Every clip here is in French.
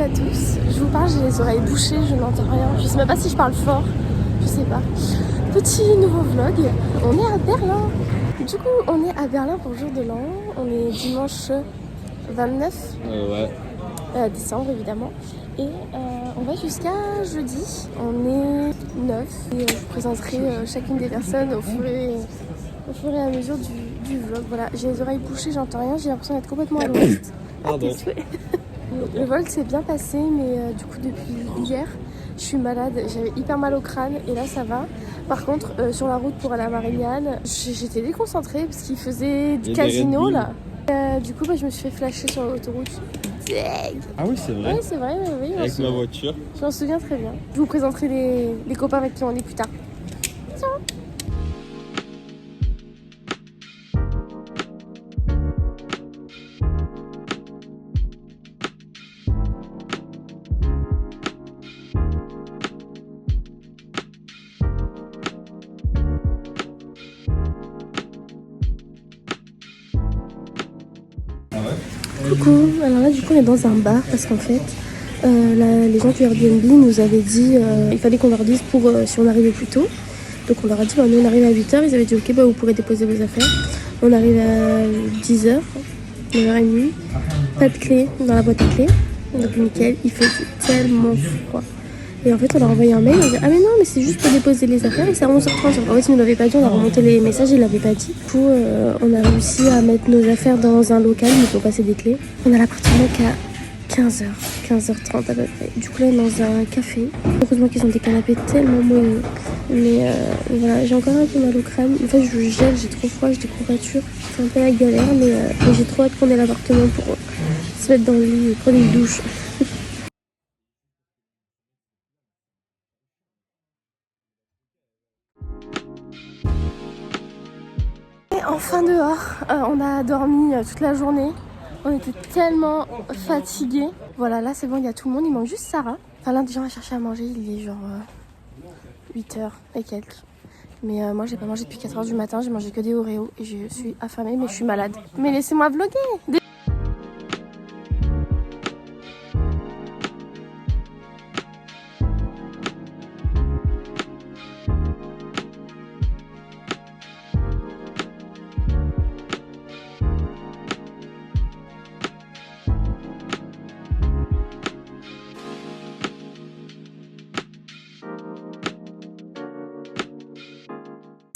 à tous, je vous parle, j'ai les oreilles bouchées, je n'entends rien. Je sais même pas si je parle fort, je sais pas. Petit nouveau vlog, on est à Berlin. Du coup, on est à Berlin pour le jour de l'an. On est dimanche 29 décembre évidemment. Et on va jusqu'à jeudi. On est 9 et je vous présenterai chacune des personnes au fur et à mesure du vlog. Voilà, j'ai les oreilles bouchées, j'entends rien, j'ai l'impression d'être complètement à l'ouest. Pardon. Le vol s'est bien passé, mais du coup depuis hier, je suis malade, j'avais hyper mal au crâne et là ça va. Par contre, sur la route pour aller à Marignane, j'étais déconcentrée parce qu'il faisait du casino là. Du coup, je me suis fait flasher sur l'autoroute. Ah oui, c'est vrai. Oui, c'est vrai, oui. Avec ma voiture. Je m'en souviens très bien. Je vous présenterai les copains avec qui on est plus tard. Ciao. Coucou, alors là du coup on est dans un bar parce qu'en fait les gens du Airbnb nous avaient dit il fallait qu'on leur dise pour si on arrivait plus tôt. Donc on leur a dit nous on arrive à 8h, ils avaient dit ok vous pourrez déposer vos affaires. On arrive à 10h, 9h30, pas de clé dans la boîte à clés, donc nickel, il fait tellement froid. Et en fait on leur a envoyé un mail, on a dit ah mais non mais c'est juste pour déposer les affaires et c'est à 11h30. En fait ils ne l'avaient pas dit, on a remonté les messages, ils ne l'avaient pas dit. Du coup on a réussi à mettre nos affaires dans un local, il faut passer des clés. On a l'appartement qu'à 15h30 à peu près. Du coup là on est dans un café. Heureusement qu'ils ont des canapés tellement moelleux. Mais voilà, j'ai encore un peu mal au crâne. En fait je gèle, j'ai trop froid, j'ai des courbatures. C'est un peu la galère mais j'ai trop hâte qu'on ait l'appartement pour se mettre dans le lit et prendre une douche. Enfin dehors, on a dormi toute la journée, on était tellement fatigués. Voilà, là c'est bon, il y a tout le monde, il manque juste Sarah. Enfin l'un des gens a cherché à manger, il est genre 8h et quelques. Mais moi j'ai pas mangé depuis 4h du matin, j'ai mangé que des Oreos et je suis affamée mais je suis malade. Mais laissez-moi vlogger.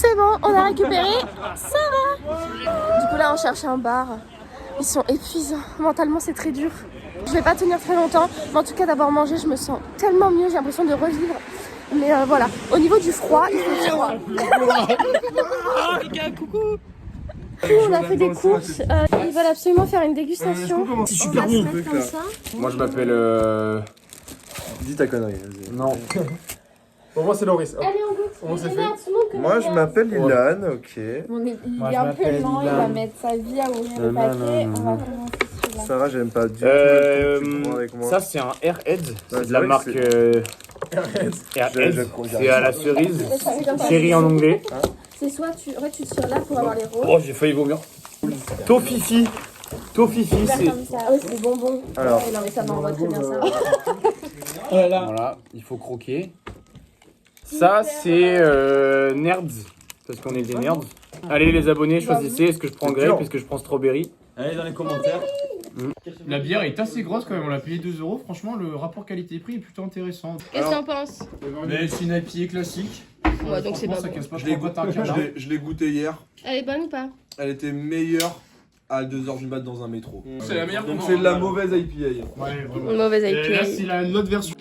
C'est bon, on a récupéré Sarah. Du coup là on cherche un bar. Ils sont épuisants, mentalement c'est très dur. Je vais pas tenir très longtemps, mais en tout cas d'avoir mangé je me sens tellement mieux, j'ai l'impression de revivre. Mais voilà, au niveau du froid, il fait froid. Coucou. On a fait des courses, ils veulent absolument faire une dégustation. C'est super bon le truc là. Moi je m'appelle Dis ta connerie. Non. Pour moi c'est Loris. Allez on goûte. Comment ça Mais fait merde, tout le monde connaît Moi je bien. m'appelle Ilan, ok. Il est un peu lent, il va mettre sa vie à ouvrir le paquet. On va commencer celui-là. Sarah, j'aime pas du tout le truc que tu prends avec moi. Ça c'est un Airhead, c'est Ouais, de la vrai marque que Airhead. Je- C'est à la cerise, C'est comme ça. chéri en anglais. C'est soit tu tires là pour avoir les roses. Oh j'ai failli vomir. Tofifi. Tofifi c'est... Ah oui, c'est des bonbons. Alors. Ouais, non mais ça m'envoie très bien ça. Voilà, il faut croquer. Ça c'est Nerds, parce qu'on est des nerds. Allez les abonnés, choisissez, est-ce que je prends grape, est-ce que je prends strawberry? Allez dans les commentaires. La bière est assez grosse quand même, on l'a payé 2 €. Franchement, le rapport qualité-prix est plutôt intéressant. Qu'est-ce que t'en penses? Mais c'est une IPA classique. Ouais, donc c'est pas ça bon. casse pas Je l'ai trop goûté, un quart d'heure. je l'ai goûté hier. Elle est bonne ou pas? Elle était meilleure à 2h du mat dans un métro. C'est la meilleure Donc qu'on c'est de la vend, mauvaise IPA. Ouais, vraiment. Une mauvaise Et là, IPA. c'est une autre version.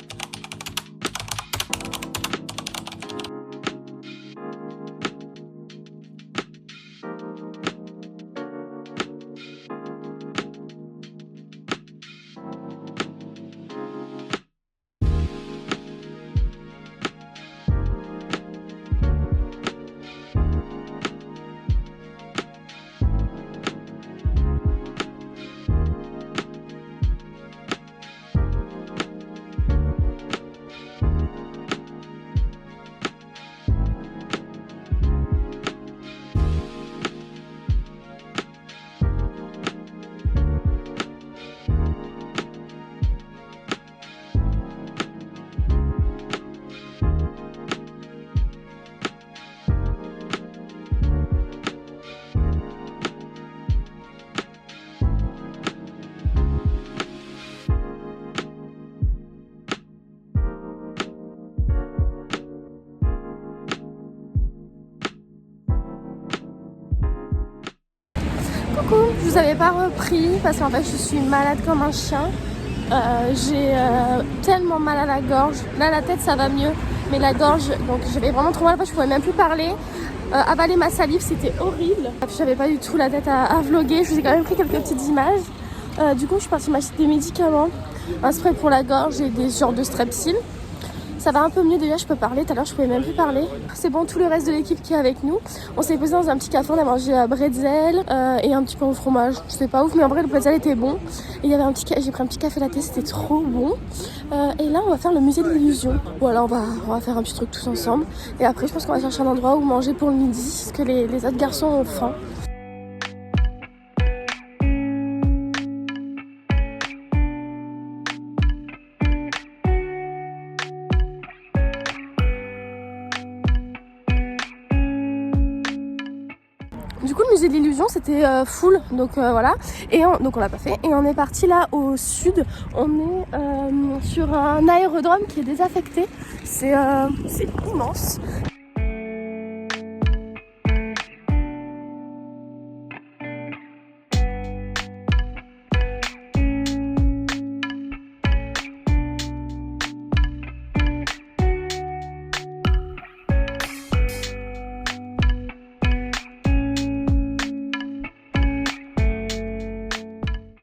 Coucou, je vous avais pas repris parce qu'en fait je suis malade comme un chien. J'ai tellement mal à la gorge. Là la tête ça va mieux, mais la gorge, donc j'avais vraiment trop mal, je pouvais même plus parler. Avaler ma salive c'était horrible. J'avais pas du tout la tête à vlogger, je vous ai quand même pris quelques petites images. Du coup je suis partie m'acheter des médicaments, un spray pour la gorge et des genres de strepsil. Ça va un peu mieux déjà, je peux parler. Tout à l'heure, je pouvais même plus parler. C'est bon, tout le reste de l'équipe qui est avec nous. On s'est posé dans un petit café, on a mangé bretzel et un petit pain au fromage. C'était pas ouf, mais en vrai, le bretzel était bon. Et il y avait j'ai pris un petit café latte, c'était trop bon. Et là, on va faire le musée de l'illusion. Voilà, on va faire un petit truc tous ensemble. Et après, je pense qu'on va chercher un endroit où manger pour le midi, parce que les autres garçons ont faim. Du coup le musée de l'illusion c'était full, donc voilà, et donc on l'a pas fait, et on est parti là au sud, on est sur un aérodrome qui est désaffecté, c'est immense.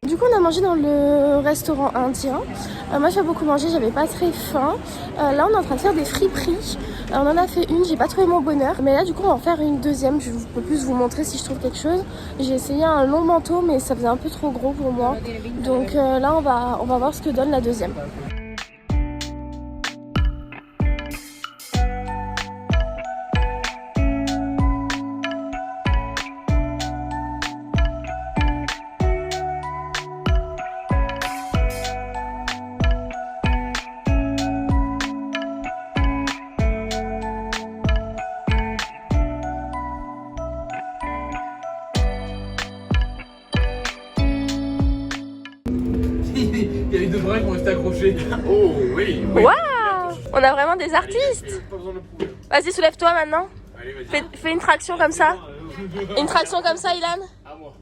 Du coup on a mangé dans le restaurant indien. Moi j'ai beaucoup mangé, j'avais pas très faim. Là on est en train de faire des friperies. On en a fait une, j'ai pas trouvé mon bonheur. Mais là du coup on va en faire une deuxième. Je peux plus vous montrer si je trouve quelque chose. J'ai essayé un long manteau mais ça faisait un peu trop gros pour moi. Donc là on va voir ce que donne la deuxième. Il y avait deux bras qui vont rester accrochés. Oh oui, oui. Waouh, on a vraiment des artistes. Pas besoin de le prouver. Vas-y soulève-toi maintenant. Allez, vas-y. Fais une traction comme ça. Une traction comme ça Ilan. À moi.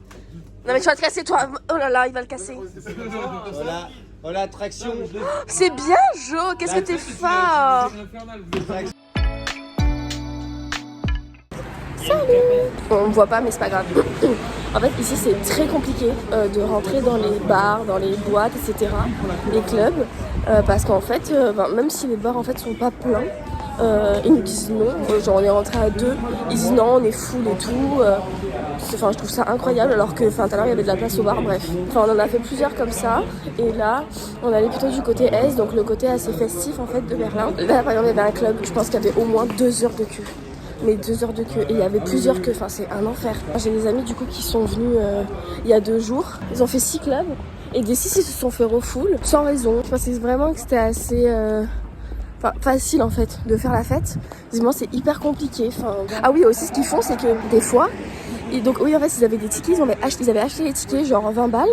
Non mais tu vas te casser toi. Oh là là il va le casser. Voilà, voilà, traction. C'est bien Jo, qu'est-ce que t'es fort. On me voit pas mais c'est pas grave. En fait ici c'est très compliqué de rentrer dans les bars, dans les boîtes, etc. Les clubs. Parce qu'en fait, même si les bars en fait sont pas pleins, ils nous disent non. Genre on est rentré à 2, ils disent non on est full et tout. Enfin je trouve ça incroyable alors que tout à l'heure il y avait de la place au bar, bref. Enfin on en a fait plusieurs comme ça. Et là on allait plutôt du côté Est, donc le côté assez festif en fait de Berlin. Là par exemple il y avait un club, je pense qu'il y avait au moins 2 heures de queue. Mais 2 heures de queue et il y avait plusieurs queues, enfin c'est un enfer. J'ai des amis du coup qui sont venus il y a 2 jours, ils ont fait 6 clubs et des 6 ils se sont fait refull sans raison. Je pensais vraiment que c'était assez facile en fait de faire la fête. Visiblement c'est hyper compliqué. Ah oui aussi ce qu'ils font c'est que des fois, et donc oui en fait ils avaient des tickets, ils avaient acheté les tickets genre 20 balles.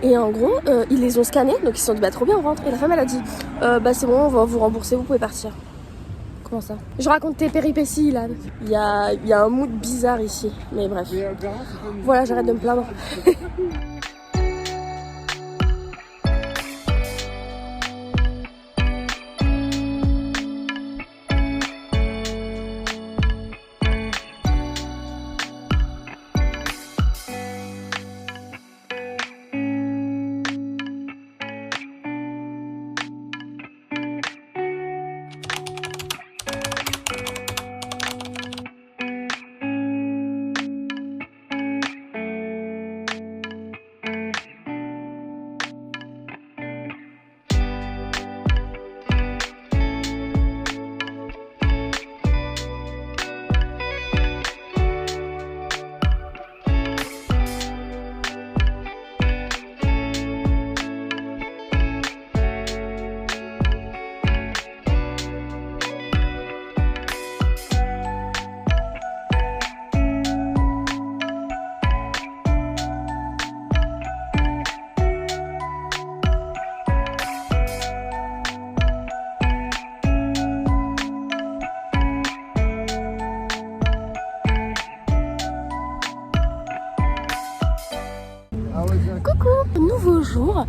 Et en gros, ils les ont scannés, donc ils se sont dit bah trop bien on rentre. Et la femme elle a dit bah c'est bon on va vous rembourser, vous pouvez partir. Comment ça? Je raconte tes péripéties, Ilan. Il y a un mood bizarre ici, mais bref. Voilà, j'arrête de me plaindre. bonjour.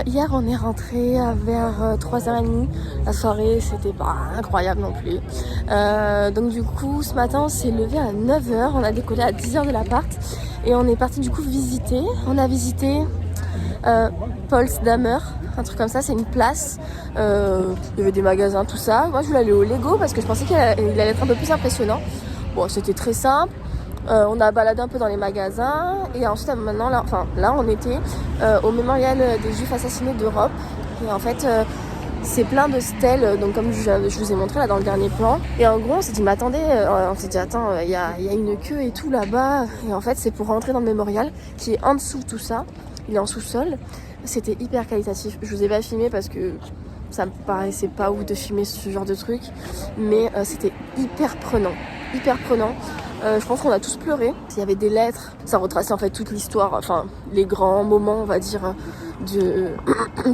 Hier on est rentré vers 3h30. La soirée c'était pas incroyable non plus. Donc du coup ce matin on s'est levé à 9h. On a décollé à 10h de l'appart. Et on est parti du coup visiter. On a visité Potsdamer, un truc comme ça, c'est une place. Il y avait des magasins, tout ça. Moi je voulais aller au Lego parce que je pensais qu'il allait être un peu plus impressionnant. Bon, c'était très simple. On a baladé un peu dans les magasins. Et ensuite maintenant, là on était au mémorial des Juifs assassinés d'Europe. Et en fait c'est plein de stèles, donc comme je vous ai montré là dans le dernier plan. Et en gros on s'est dit mais attendez, on s'est dit attends, il y a une queue et tout là-bas. Et en fait c'est pour rentrer dans le mémorial qui est en dessous tout ça. Il est en sous-sol. C'était hyper qualitatif. Je vous ai pas filmé parce que ça me paraissait pas ouf de filmer ce genre de truc. Mais c'était hyper prenant. Hyper prenant. Je pense qu'on a tous pleuré. Il y avait des lettres. Ça retraçait en fait toute l'histoire, enfin les grands moments on va dire de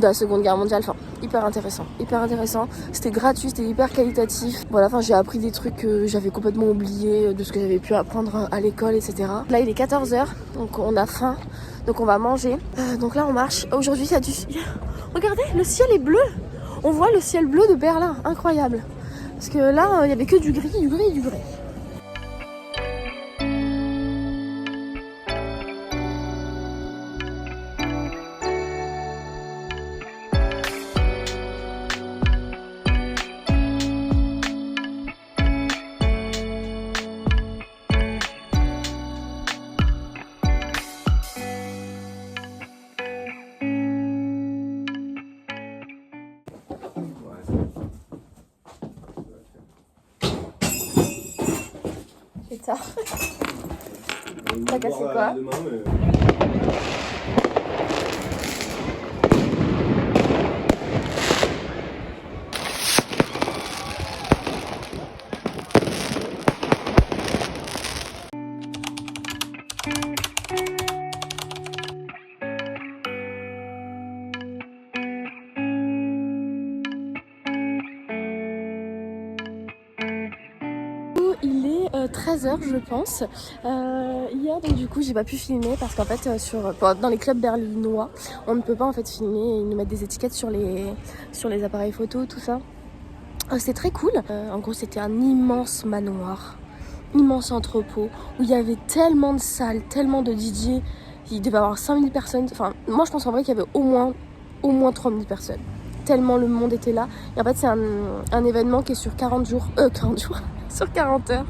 la Seconde Guerre mondiale. Enfin hyper intéressant. Hyper intéressant. C'était gratuit, c'était hyper qualitatif. Voilà, enfin j'ai appris des trucs que j'avais complètement oubliés de ce que j'avais pu apprendre à l'école, etc. Là il est 14h, donc on a faim. Donc on va manger. Donc là on marche. Aujourd'hui il y a du... Regardez, le ciel est bleu. On voit le ciel bleu de Berlin. Incroyable. Parce que là il y avait que du gris, du gris et du gris. Tard. T'as cassé quoi? Il est 13h je pense. Hier donc du coup j'ai pas pu filmer parce qu'en fait dans les clubs berlinois on ne peut pas en fait filmer, ils nous mettent des étiquettes sur les appareils photo, tout ça. C'était très cool. En gros c'était un immense manoir, immense entrepôt où il y avait tellement de salles, tellement de DJ. Il devait y avoir 5000 personnes. Enfin moi je pense en vrai qu'il y avait au moins 3000 personnes. Tellement le monde était là. Et en fait c'est un événement qui est sur 40 jours. Sur 40 heures.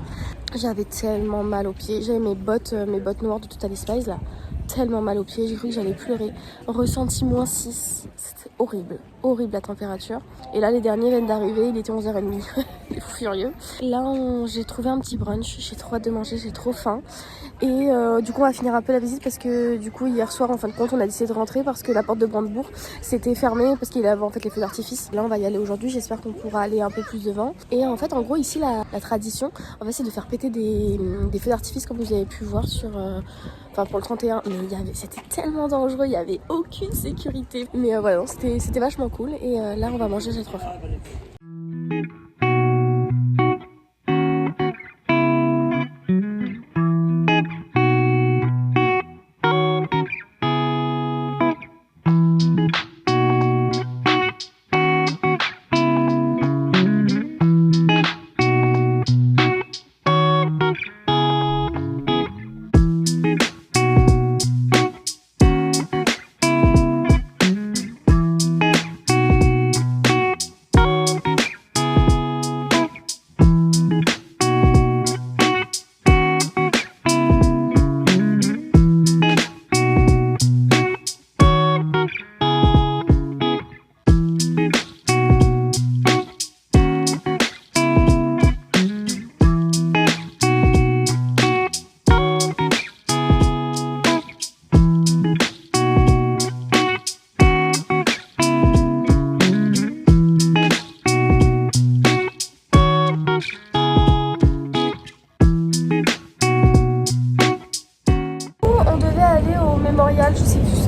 J'avais tellement mal aux pieds. J'avais mes bottes noires de Totally Spies là. Tellement mal aux pieds. J'ai cru que j'allais pleurer. Ressenti -6. C'était horrible. Horrible la température. Et là les derniers viennent d'arriver. Il était 11h30. Il est fou furieux. Là j'ai trouvé un petit brunch. J'ai trop hâte de manger. J'ai trop faim. Et du coup on va finir un peu la visite parce que du coup hier soir en fin de compte on a décidé de rentrer parce que la porte de Brandebourg s'était fermée parce qu'il y avait en fait les feux d'artifice. Là on va y aller aujourd'hui, j'espère qu'on pourra aller un peu plus devant. Et en fait en gros ici la tradition en fait c'est de faire péter des feux d'artifice comme vous avez pu voir sur... Enfin pour le 31, mais c'était tellement dangereux, il n'y avait aucune sécurité. Mais voilà, c'était vachement cool et là on va manger, j'ai trop faim.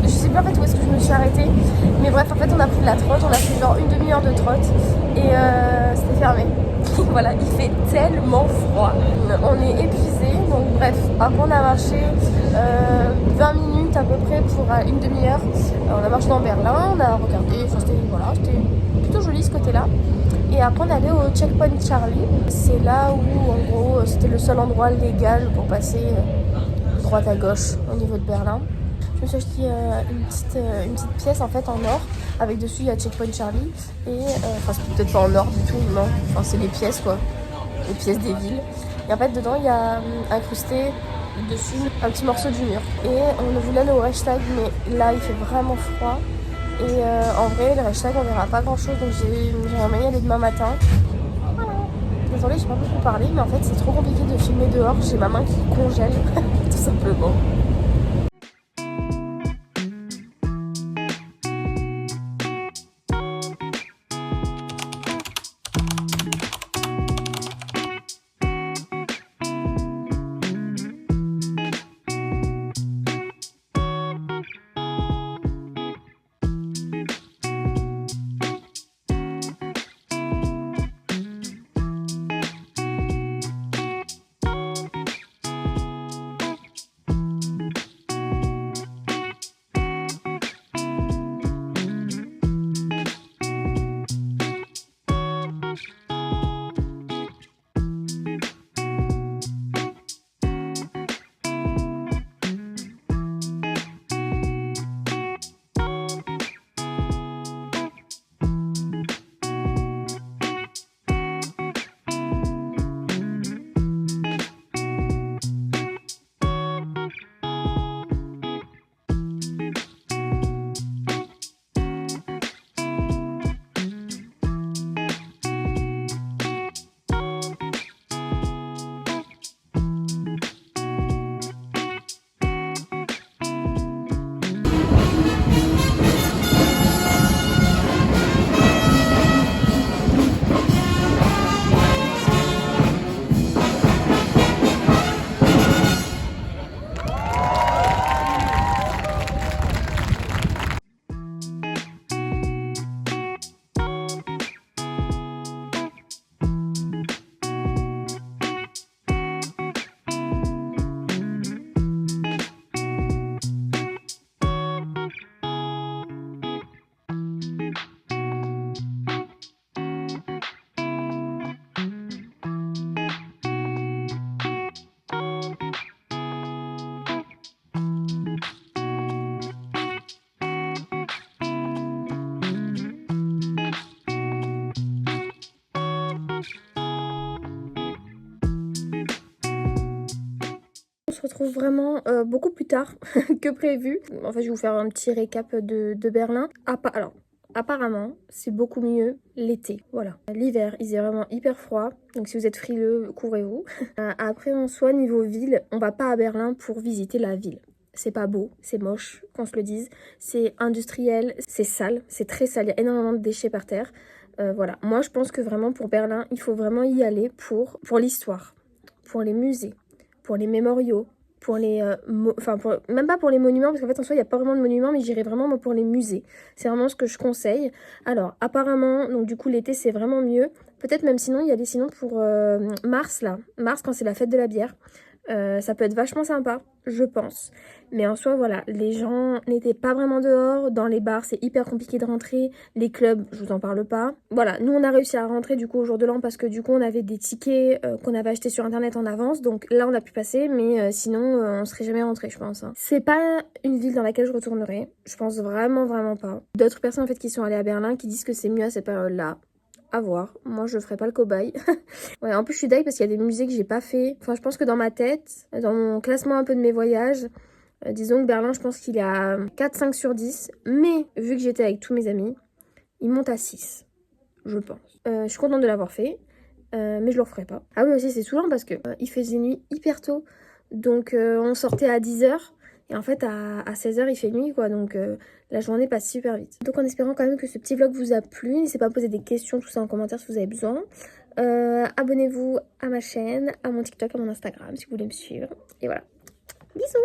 Je sais plus en fait où est-ce que je me suis arrêtée. Mais bref, en fait, on a pris de la trotte. On a fait genre une demi-heure de trotte. Et c'était fermé. Voilà, il fait tellement froid. On est épuisé, donc bref, après on a marché 20 minutes à peu près pour une demi-heure. On a marché dans Berlin, on a regardé, enfin c'était plutôt joli ce côté-là. Et après on est allé au Checkpoint Charlie. C'est là où en gros c'était le seul endroit légal pour passer de droite à gauche au niveau de Berlin. Je me suis acheté une petite pièce en fait en or. Avec dessus il y a Checkpoint Charlie. Et enfin c'est peut-être pas en or du tout, non. Enfin c'est les pièces quoi. Les pièces des villes. Et en fait dedans il y a incrusté dessus un petit morceau du mur. Et on voulait aller au Reichstag mais là il fait vraiment froid. Et en vrai le Reichstag on verra pas grand chose donc j'aimerais y aller demain matin. Voilà. Désolée j'ai pas beaucoup parlé mais en fait c'est trop compliqué de filmer dehors. J'ai ma main qui congèle tout simplement. On se retrouve vraiment beaucoup plus tard que prévu. En fait, je vais vous faire un petit récap de Berlin. Alors, apparemment, c'est beaucoup mieux l'été. Voilà. L'hiver, il est vraiment hyper froid. Donc, si vous êtes frileux, couvrez-vous. Après, en soi, niveau ville, on va pas à Berlin pour visiter la ville. C'est pas beau, c'est moche, qu'on se le dise. C'est industriel, c'est sale, c'est très sale. Il y a énormément de déchets par terre. Voilà. Moi, je pense que vraiment, pour Berlin, il faut vraiment y aller pour l'histoire, pour les musées, pour les mémoriaux, pour les même pas pour les monuments parce qu'en fait en soi il n'y a pas vraiment de monuments mais j'irai vraiment moi, pour les musées. C'est vraiment ce que je conseille. Alors apparemment donc du coup l'été c'est vraiment mieux. Peut-être même sinon il y a des sinon pour mars là. Mars quand c'est la fête de la bière. Ça peut être vachement sympa, je pense. Mais en soi, voilà, les gens n'étaient pas vraiment dehors. Dans les bars, c'est hyper compliqué de rentrer. Les clubs, je vous en parle pas. Voilà, nous, on a réussi à rentrer du coup au jour de l'an parce que du coup, on avait des tickets qu'on avait achetés sur Internet en avance. Donc là, on a pu passer, mais sinon, on serait jamais rentré, je pense. Hein. C'est pas une ville dans laquelle je retournerai. Je pense vraiment, vraiment pas. D'autres personnes, en fait, qui sont allées à Berlin, qui disent que c'est mieux à cette période-là. À voir, moi je ferai pas le cobaye. Ouais, en plus je suis dingue parce qu'il y a des musées que j'ai pas fait. Enfin je pense que dans ma tête, dans mon classement un peu de mes voyages, disons que Berlin je pense qu'il est à 4-5 sur 10. Mais vu que j'étais avec tous mes amis, il monte à 6, je pense. Je suis contente de l'avoir fait, mais je le referai pas. Ah oui aussi c'est saoulant parce que il faisait nuit hyper tôt. Donc on sortait à 10h. Et en fait, à 16h, il fait nuit, quoi. Donc, la journée passe super vite. Donc, en espérant quand même que ce petit vlog vous a plu. N'hésitez pas à poser des questions, tout ça en commentaire si vous avez besoin. Abonnez-vous à ma chaîne, à mon TikTok, à mon Instagram si vous voulez me suivre. Et voilà. Bisous!